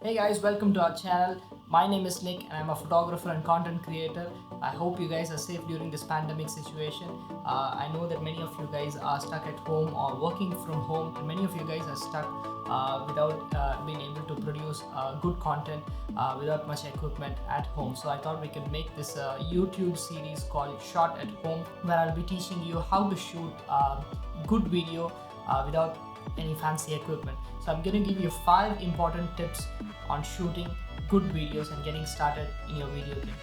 Hey guys, welcome to our channel. My name is Nick and I'm a photographer and content creator. I hope you guys are safe during this pandemic situation. I know that many of you guys are stuck at home or working from home, and many of you guys are stuck without being able to produce good content without much equipment at home. So I thought we could make this YouTube series called Shot at Home, where I'll be teaching you how to shoot good video without any fancy equipment. So I'm going to give you 5 important tips on shooting good videos and getting started in your video game.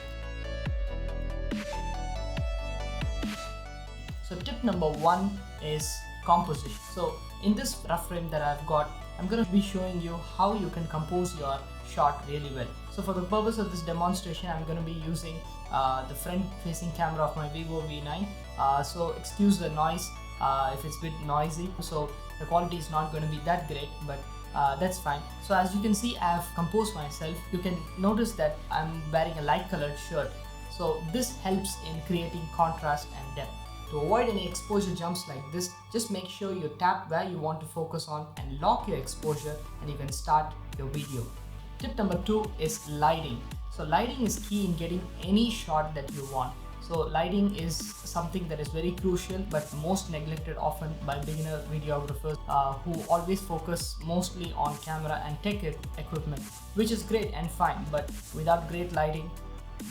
So tip number 1 is composition. So in this rough frame that I've got, I'm going to be showing you how you can compose your shot really well. So for the purpose of this demonstration, I'm going to be using the front facing camera of my Vivo V9. So excuse the noise if it's a bit noisy. So the quality is not going to be that great, but that's fine. So as you can see, I have composed myself. You can notice that I'm wearing a light colored shirt. So this helps in creating contrast and depth. To avoid any exposure jumps like this, just make sure you tap where you want to focus on and lock your exposure, and you can start your video. Tip number 2 is lighting. So lighting is key in getting any shot that you want. So lighting is something that is very crucial but most neglected often by beginner videographers who always focus mostly on camera and tech equipment, which is great and fine, but without great lighting,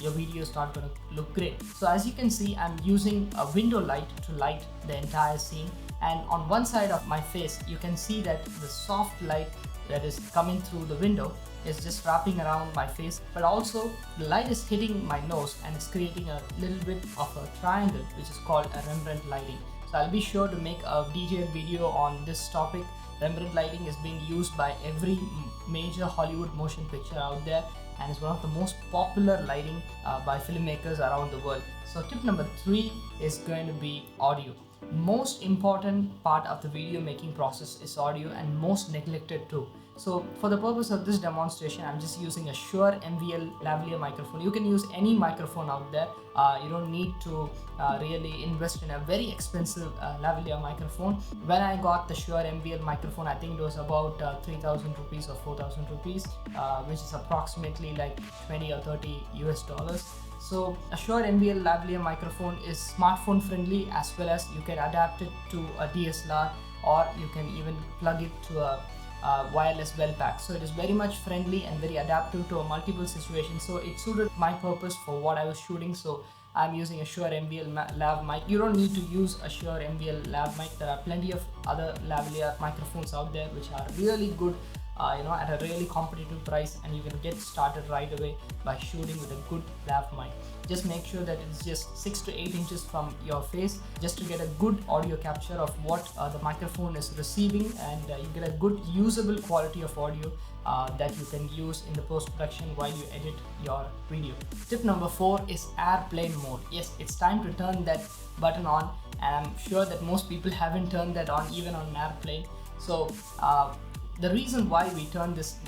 your video is not going to look great. So as you can see, I'm using a window light to light the entire scene, and on one side of my face you can see that the soft light that is coming through the window is just wrapping around my face, but also the light is hitting my nose and it's creating a little bit of a triangle, which is called a Rembrandt lighting. So I'll be sure to make a detailed video on this topic. Rembrandt lighting is being used by every major Hollywood motion picture out there, and is one of the most popular lighting by filmmakers around the world. So tip number 3 is going to be audio. Most important part of the video making process is audio, and most neglected too. So for the purpose of this demonstration, I'm just using a Shure MVL lavalier microphone. You can use any microphone out there. You don't need to really invest in a very expensive lavalier microphone. When I got the Shure MVL microphone, I think it was about 3,000 rupees or 4,000 rupees, which is approximately like 20 or 30 US dollars. So a Shure MVL lavalier microphone is smartphone friendly, as well as you can adapt it to a DSLR, or you can even plug it to a wireless well pack. So it is very much friendly and very adaptive to a multiple situations. So it suited my purpose for what I was shooting. So I'm using a Shure MVL lav mic. You don't need to use a Shure MVL lav mic. There are plenty of other lavalier microphones out there which are really good, at a really competitive price, and you can get started right away by shooting with a good lav mic. Just make sure that it's just 6 to 8 inches from your face, just to get a good audio capture of what the microphone is receiving, and you get a good usable quality of audio that you can use in the post-production while you edit your video. Tip number 4 is airplane mode. Yes, it's time to turn that button on, and I'm sure that most people haven't turned that on even on an airplane. So the reason why we turn this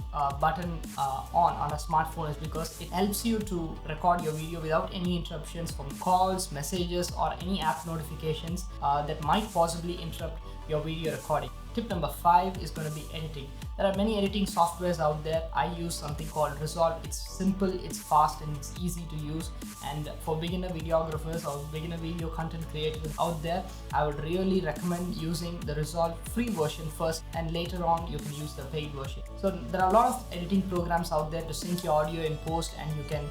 button on a smartphone is because it helps you to record your video without any interruptions from calls, messages, or any app notifications that might possibly interrupt your video recording. Tip number 5 is going to be editing. There are many editing softwares out there. I use something called Resolve. It's simple, it's fast, and it's easy to use. And for beginner videographers or beginner video content creators out there, I would really recommend using the Resolve free version first, and later on you can use the paid version. So there are a lot of editing programs out there to sync your audio in post, and you can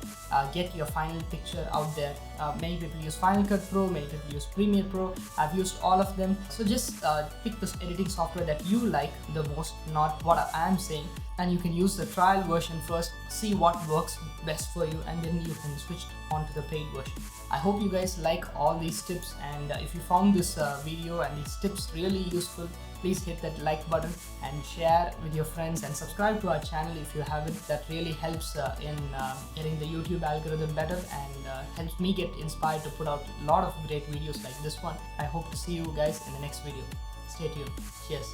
get your final picture out there. Many people use Final Cut Pro, many people use Premiere Pro. I've used all of them. So just pick this editing software that you like the most, not what I am saying, and you can use the trial version first, see what works best for you, and then you can switch on to the paid version. I hope you guys like all these tips, and if you found this video and these tips really useful, please hit that like button and share with your friends, and subscribe to our channel if you haven't. That really helps in getting the YouTube algorithm better, and helps me get inspired to put out a lot of great videos like this one. I hope to see you guys in the next video. Stay tuned. Cheers.